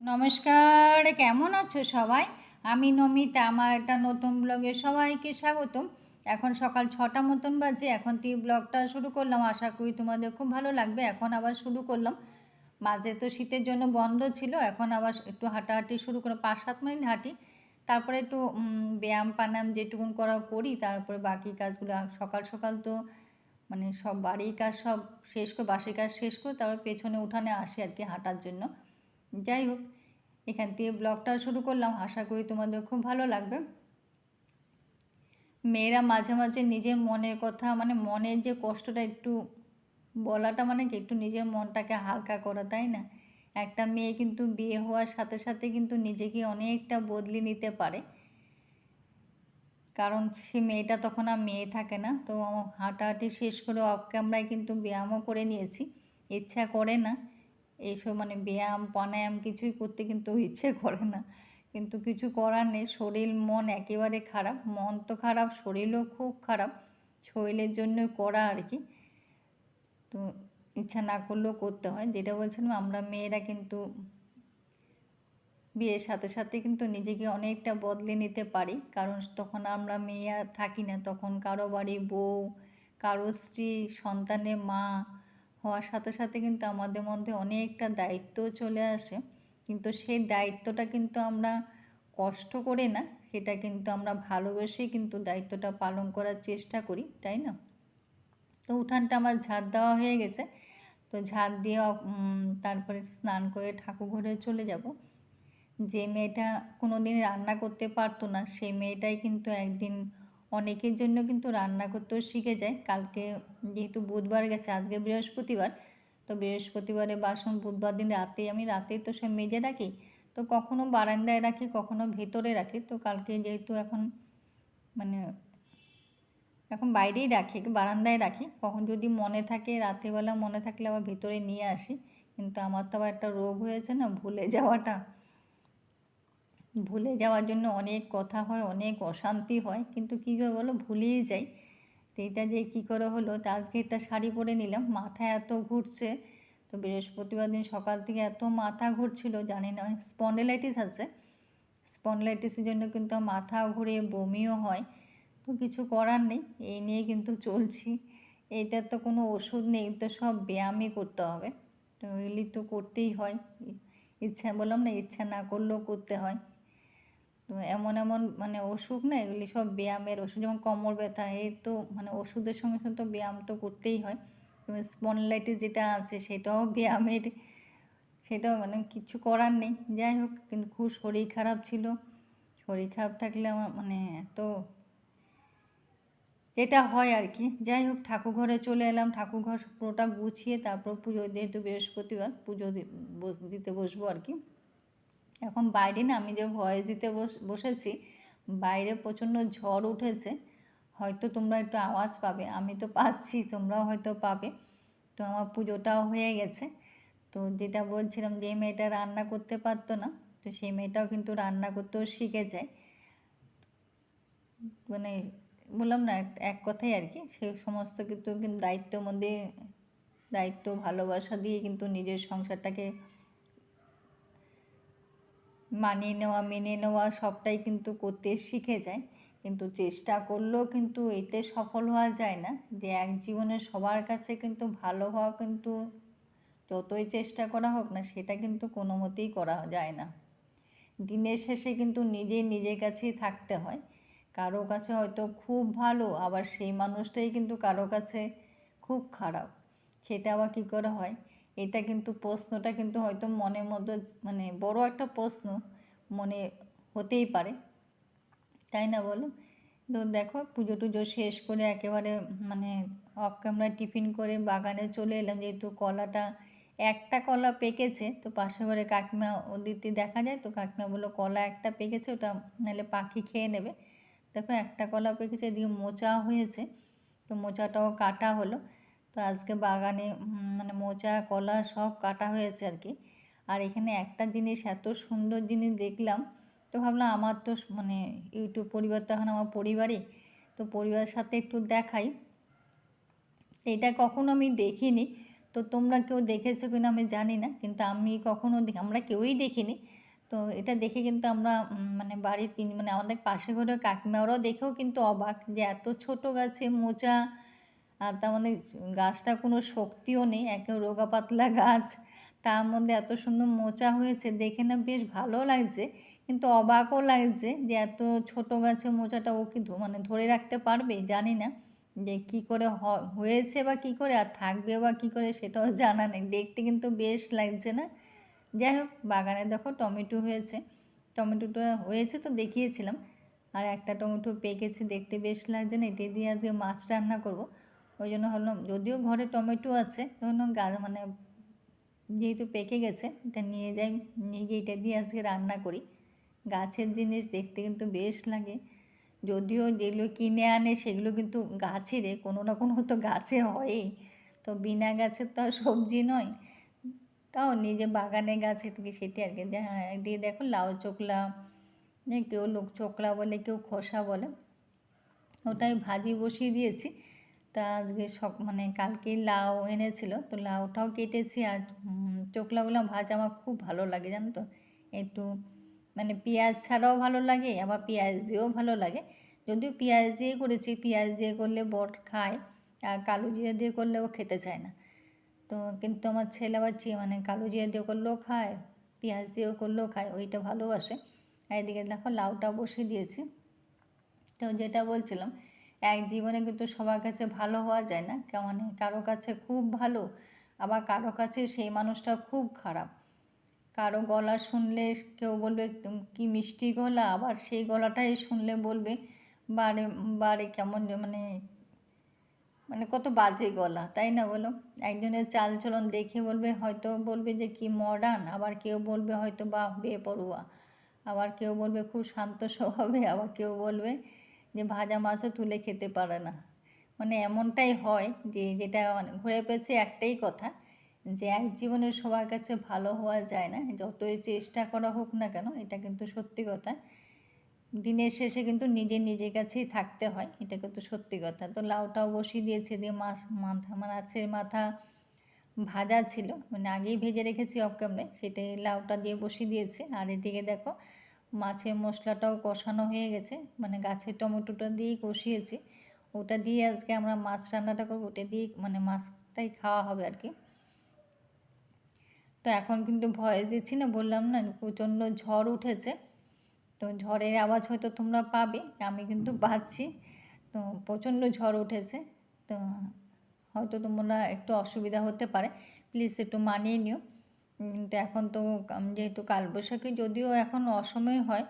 নমস্কার, কেমন আছো সবাই? আমি নমিতা। আমার একটা নতুন ব্লগে সবাইকে স্বাগতম। এখন সকাল 6টা মতন বাজে। এখন থেকে ব্লগটা শুরু করলাম। আশা করি তোমাদের খুব ভালো লাগবে। এখন আবার শুরু করলাম। মাঝে তো শীতের জন্য বন্ধ ছিল। এখন আবার একটু হাঁটাহাঁটি শুরু করে 5-7 মিনিট হাঁটি। তারপরে একটু ব্যায়াম প্রাণায়াম যেটুকুন করি। তারপরে বাকি কাজগুলো সকাল সকাল তো মানে সব বাড়ির কাজ সব শেষ করে, বাসি কাজ শেষ করে তারপর পেছনে উঠানে আসি আর কি হাঁটার জন্য। যাই হোক, এখান থেকে ব্লগটা শুরু করলাম। আশা করি তোমাদের খুব ভালো লাগবে। মেয়েরা মাঝে মাঝে নিজের মনের কথা, মানে মনের যে কষ্টটা একটু বলাটা, মানে কি একটু নিজের মনটাকে হালকা করা, তাই না? একটা মেয়ে কিন্তু বিয়ে হওয়ার সাথে সাথে কিন্তু নিজেকে অনেকটা বদলে নিতে পারে, কারণ সে মেয়েটা তখন আর মেয়ে থাকে না। তো হাঁটাহাঁটি শেষ করে অফ ক্যামেরায় কিন্তু ব্যায়ামও করে নিয়েছি। ইচ্ছা করে না এইসব, মানে ব্যায়াম প্রাণায়াম কিছুই করতে কিন্তু ইচ্ছে করে না, কিন্তু কিছু করার নেই। শরীর মন একেবারে খারাপ, মন তো খারাপ, শরীরও খুব খারাপ। শরীরের জন্য করা আর কি। তো ইচ্ছা না করলেও করতে হয়। যেটা বলছিলাম, আমরা মেয়েরা কিন্তু বিয়ের সাথে সাথে কিন্তু নিজেকে অনেকটা বদলে নিতে পারি, কারণ তখন আমরা মেয়ে আর থাকি না। তখন কারো বাড়ি বউ, কারো স্ত্রী, সন্তানের মা হওয়ার সাথে সাথে কিন্তু আমাদের মধ্যে অনেকটা দায়িত্ব চলে আসে। কিন্তু সেই দায়িত্বটা কিন্তু আমরা কষ্ট করে না, সেটা কিন্তু আমরা ভালোবেসেই কিন্তু দায়িত্বটা পালন করার চেষ্টা করি, তাই না? তো উঠানটা আমার ঝাড় দেওয়া হয়ে গেছে। তো ঝাড় দিয়ে তারপরে স্নান করে ঠাকুর ঘরে চলে যাব। যে মেয়েটা কোনো দিন রান্না করতে পারতো না, সেই মেয়েটাই কিন্তু একদিন অনেকের জন্য কিন্তু রান্না করতেও শিখে যায়। কালকে যেহেতু বুধবার গেছে, আজকে বৃহস্পতিবার, তো বৃহস্পতিবারে বাসন বুধবার দিন আমি রাতেই তো সে মেজে রাখি। তো কখনো বারান্দায় রাখি, কখনো ভেতরে রাখি। তো কালকে যেহেতু মানে এখন বাইরেই রাখি, বারান্দায় রাখি। কখন যদি মনে থাকে, রাত্রিবেলা মনে থাকলে আবার ভেতরে নিয়ে আসি। কিন্তু আমার তো আবার একটা রোগ হয়েছে না, ভুলে যাওয়ার জন্য অনেক কথা হয়, অনেক অশান্তি হয়, কিন্তু কী করে বলো, ভুলেই যাই। তো এটা যে কী করে হলো, তো আজকে একটা শাড়ি পরে নিলাম, মাথা এত ঘুরছে। তো বৃহস্পতিবার দিন সকাল থেকে এত মাথা ঘুরছিল, জানি না, স্পন্ডিলাইটিস আছে। স্পন্ডিলাইটিসের জন্য কিন্তু মাথা ঘুরে, বমিও হয়। তো কিছু করার নেই, এই নিয়ে কিন্তু চলছি। এইটার তো কোনো ওষুধ নেই, তো সব ব্যায়ামই করতে হবে। তো এগুলি তো করতেই হয়। ইচ্ছা, বললাম না, ইচ্ছা না করলেও করতে হয়। তো এমন এমন মানে অসুখ না, এগুলি সব ব্যায়ামের ওষুধ। যেমন কোমর ব্যথা, এই তো মানে ওষুধের সঙ্গে সঙ্গে তো ব্যায়াম তো করতেই হয়। স্পন্ডিলাইটিস যেটা আছে সেটাও ব্যায়ামের, সেটাও মানে কিছু করার নেই। যাই হোক, কিন্তু খুব শরীর খারাপ ছিল। শরীর খারাপ থাকলে আমার মানে এত যেটা হয় আর কি। যাই হোক, ঠাকুর ঘরে চলে এলাম। ঠাকুর ঘর পুরোটা গুছিয়ে তারপর পুজো, যেহেতু বৃহস্পতিবার, পুজো দিতে বসবো আর কি। এখন বাইরে না, আমি যে ভয়েস দিতে বসেছি, বাইরে প্রচণ্ড ঝড় উঠেছে। হয়তো তোমরা একটু আওয়াজ পাবে, আমি তো পাচ্ছি, তোমরাও হয়তো পাবে। তো আমার পুজোটাও হয়ে গেছে। তো যেটা বলছিলাম, যে মেয়েটা রান্না করতে পারতো না, তো সেই মেয়েটাও কিন্তু রান্না করতেও শিখে যায়। মানে বললাম না, এক কথাই আর কি, সে সমস্ত কিন্তু দায়িত্বের মধ্যে, দায়িত্ব ভালোবাসা দিয়ে কিন্তু নিজের সংসারটাকে মানিয়ে নেওয়া, মেনে নেওয়া, সবটাই কিন্তু করতে শিখে যায়। কিন্তু চেষ্টা করলেও কিন্তু এতে সফল হওয়া যায় না। যে এক জীবনে সবার কাছে কিন্তু ভালো হওয়া, কিন্তু যতই চেষ্টা করা হোক না, সেটা কিন্তু কোনো মতেই করা যায় না। দিনের শেষে কিন্তু নিজের কাছেই থাকতে হয়। কারো কাছে হয়তো খুব ভালো, আবার সেই মানুষটাই কিন্তু কারো কাছে খুব খারাপ। সেটা আবার কী করে হয়? এটা কিন্তু প্রশ্নটা কিন্তু হয়তো মনের মধ্যে, মানে বড় একটা প্রশ্ন মনে হতেই পারে, তাই না বলো? তো দেখো, পুজো টুজো শেষ করে একেবারে মানে অফ ক্যামেরা টিফিন করে বাগানে চলে এলাম। যেহেতু কলাটা, একটা কলা পেকেছে, তো পাশে ঘরে কাকিমা ওদিকে দেখা যায়, তো কাকিমা বললো কলা একটা পেকেছে, ওটা নাহলে পাখি খেয়ে নেবে। দেখো, একটা কলা পেকেছে, এদিকে মোচা হয়েছে, তো মোচাটাও কাটা হলো। তো আজকে বাগানে মানে মোচা কলা সব কাটা হয়েছে আর কি। আর এখানে একটা জিনিস, এত সুন্দর জিনিস দেখলাম, তো ভাবলাম আমার তো মানে ইউটিউব পরিবার তো এখন আমার পরিবারই, তো পরিবারের সাথে একটু দেখাই। এটা কখনো আমি দেখিনি। তো তোমরা কেউ দেখেছো কিনা আমি জানি না, কিন্তু আমি কখনো আমরা কেউই দেখিনি। তো এটা দেখে কিন্তু আমরা মানে বাড়ির মানে আমাদের পাশে ঘরে কাকিমারাও দেখেও কিন্তু অবাক যে এত ছোট গাছে মোচা, আর তার মানে গাছটা কোনো শক্তিও নেই, একে রোগা পাতলা গাছ, তার মধ্যে এত সুন্দর মোচা হয়েছে দেখে না বেশ ভালো লাগছে, কিন্তু অবাকও লাগছে যে এত ছোট গাছে মোচাটা ও কি মানে ধরে রাখতে পারবে জানি না, যে কি করে হয়েছে বা কি করে আর থাকবে বা কি করে সেটাও জানা নেই। দেখতে কিন্তু বেশ লাগছে না? যাই হোক, বাগানে দেখো টমেটো হয়েছে, টমেটোটা হয়েছে তো দেখিয়েছিলাম, আর একটা টমেটো পেকেছে, দেখতে বেশ লাগছে না? এটা দিয়ে আজকে মাছ রান্না করব। ওই জন্য ভাবলাম যদিও ঘরে টমেটো আছে, গাছ মানে যেহেতু পেকে গেছে এটা নিয়ে যাই, নিয়ে গিয়ে এটা দিয়ে আজকে রান্না করি। গাছের জিনিস দেখতে কিন্তু বেশ লাগে, যদিও যেগুলো কিনে আনে সেগুলো কিন্তু গাছেরই, কোনো না কোনো তো গাছে হয়ই, তো বিনা গাছের তো আর সবজি নয়। তাও নিজে বাগানে গাছ থেকে সেটি আর কি। হ্যাঁ, দিয়ে দেখো লাউ চোকলা, কেউ লোক চোকলা বলে, কেউ খোসা বলে, ওটাই ভাজি বসিয়ে দিয়েছি। তা আজকে মানে কালকেই লাউ এনেছিল, তো লাউটাও কেটেছি, আর চোকলাগুলো ভাজা আমার খুব ভালো লাগে জানো তো, একটু মানে পেঁয়াজ ছাড়াও ভালো লাগে, আবার পেঁয়াজ দিয়েও ভালো লাগে। যদিও পেঁয়াজ দিয়ে করেছি, পেঁয়াজ দিয়ে করলে বর খায়, আর কালো জিরা দিয়ে করলেও খেতে চায় না। তো কিন্তু আমার ছেলে আবার মানে কালো জিরা দিয়ে করলেও খায়, পেঁয়াজ দিয়েও করলেও খায়, ওইটা ভালোবাসে। আর এদিকে দেখো লাউটা বসিয়ে দিয়েছি। তো যেটা বলছিলাম, এক জীবনে কিন্তু সবার কাছে ভালো হওয়া যায় না, মানে কারো কাছে খুব ভালো, আবার কারো কাছে সেই মানুষটা খুব খারাপ। কারো গলা শুনলে কেউ বলবে কি মিষ্টি গলা, আবার সেই গলাটাই শুনলে বলবে বারে বারে কেমন মানে মানে কত বাজে গলা, তাই না বলো? একজনের চালচলন দেখে বলবে, হয়তো বলবে যে কি মডার্ন, আবার কেউ বলবে হয়তো বা বেপরোয়া, আবার কেউ বলবে খুব শান্ত স্বভাবে, আবার কেউ বলবে যে ভাজা মাছও তুলে খেতে পারে না। মানে এমনটাই হয় যে যেটা মানে ঘুরে পেয়েছে একটাই কথা, যে এক জীবনে সবার কাছে ভালো হওয়া যায় না, যতই চেষ্টা করা হোক না কেন, এটা কিন্তু সত্যি কথা। দিনের শেষে কিন্তু নিজের কাছেই থাকতে হয়, এটা কিন্তু সত্যি কথা। তো লাউটাও বসিয়ে দিয়েছে, দিয়ে মাথা মাছের মাথা ভাজা ছিল, মানে আগেই ভেজে রেখেছি অফ ক্যামেরায়, সেটাই লাউটা দিয়ে বসিয়ে দিয়েছে। আর এদিকে দেখো মাছের মশলাটাও কষানো হয়ে গেছে, মানে গাছের টমেটোটা দিয়েই কষিয়েছি, ওটা দিয়ে আজকে আমরা মাছ রান্নাটা করবো, ওটা দিয়ে মানে মাছটাই খাওয়া হবে আর কি। তো এখন কিন্তু ভয়েস দিচ্ছি না, বললাম না প্রচণ্ড ঝড় উঠেছে, তো ঝড়ের আওয়াজ হয়তো তোমরা পাবে, আমি কিন্তু পাচ্ছি। তো প্রচণ্ড ঝড় উঠেছে, তো হয়তো তোমরা একটু অসুবিধা হতে পারে, প্লিজ একটু মানিয়ে নিও। কিন্তু এখন তো যেহেতু কালবৈশাখী যদিও এখন অসময় হয়,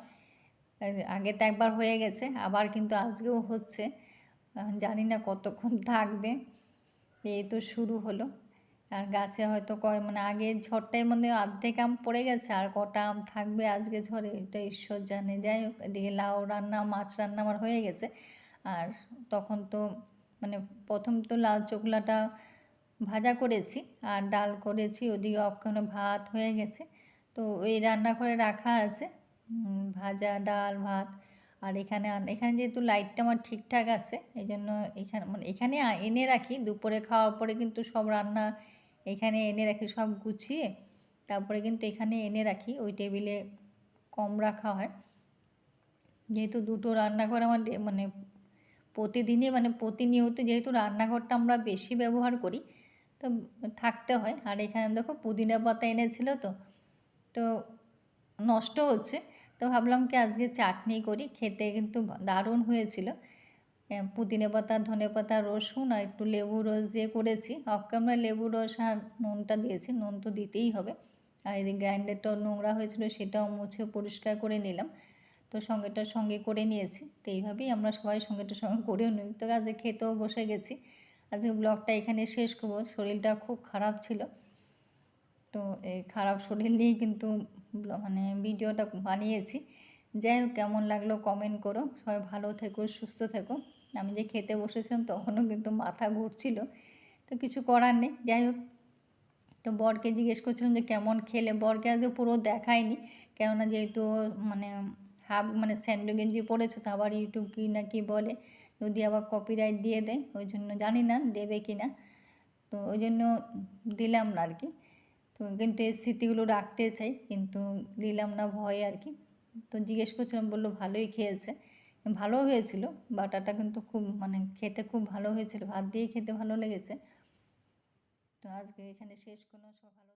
আগে তো একবার হয়ে গেছে, আবার কিন্তু আজকেও হচ্ছে, জানি না কতক্ষণ থাকবে, এই তো শুরু হলো। আর গাছে হয়তো মানে আগের ঝড়টাই মানে অর্ধেক আম পড়ে গেছে, আর কটা আম থাকবে আজকে ঝড়ে এটা ঈশ্বর জানে। যাই হোক, এদিকে লাউ রান্না মাছ রান্না আমার হয়ে গেছে। আর তখন তো মানে প্রথম তো লাউ চোখলাটা ভাজা করেছি আর ডাল করেছি, ওদিকে অক্ষণে ভাত হয়ে গেছে, তো ওই রান্না করে রাখা আছে ভাজা ডাল ভাত। আর এখানে এখানে যেহেতু লাইটটা আমার ঠিকঠাক আছে, এই জন্য এখানে মানে এখানে এনে রাখি, দুপুরে খাওয়ার পরে কিন্তু সব রান্না এখানে এনে রাখি, সব গুছিয়ে তারপরে কিন্তু এখানে এনে রাখি, ওই টেবিলে কম রাখা হয়, যেহেতু দুটো রান্নাঘর আমার মানে প্রতিদিনই মানে প্রতিনিয়ত যেহেতু রান্নাঘরটা আমরা বেশি ব্যবহার করি, তো থাকতে হয়। আর এখানে দেখো পুদিনা পাতা এনেছিল, তো তো নষ্ট হচ্ছে, তো ভাবলাম কি আজকে চাটনি করি, খেতে কিন্তু দারুণ হয়েছিল। পুদিনা পাতা ধনে পাতা রসুন আর একটু লেবু রস দিয়ে করেছি, অফ ক্যামেরা লেবু রস আর নুনটা দিয়েছি, নুন তো দিতেই হবে। আর এই গ্রাইন্ডারটাও নোংরা হয়েছিল, সেটাও মুছে পরিষ্কার করে নিলাম, তো সঙ্গেটা সঙ্গে করে নিয়েছি। তো এইভাবেই আমরা সবাই সঙ্গেটা সঙ্গে করেও নিই। তো আজকে খেতেও বসে গেছি। আজকে ব্লগটা এখানে শেষ করবো, শরীরটা খুব খারাপ ছিল, তো এই খারাপ শরীর নিয়েই কিন্তু মানে ভিডিওটা বানিয়েছি। যাই হোক, কেমন লাগলো কমেন্ট করো, সবাই ভালো থেকো সুস্থ থেকো। আমি যে খেতে বসেছিলাম তখনও কিন্তু মাথা ঘুরছিল, তো কিছু করার নেই। যাই হোক, তো বরকে জিজ্ঞেস করছিলাম যে কেমন খেলে, বরকে আজকে পুরো দেখায়নি, কেননা যেহেতু মানে হাফ মানে স্যান্ডো গেঞ্জি পরেছে, তো আবার ইউটিউব কি না কি বলে, যদি আবার কপিরাইট দিয়ে দেয়, ওই জন্য জানি না দেবে কি না। তো ওই জন্য দিলাম না আর কি। তো কিন্তু এই স্মৃতিগুলো রাখতে চাই, কিন্তু দিলাম না ভয়ে আর কি। তো জিজ্ঞেস করছিলাম, বললো ভালোই খেয়েছে, ভালো হয়েছিল। বাটাটা কিন্তু খুব মানে খেতে খুব ভালো হয়েছিল, ভাত দিয়ে খেতে ভালো লেগেছে। তো আজকে এখানে শেষ করলাম, সব ভালো।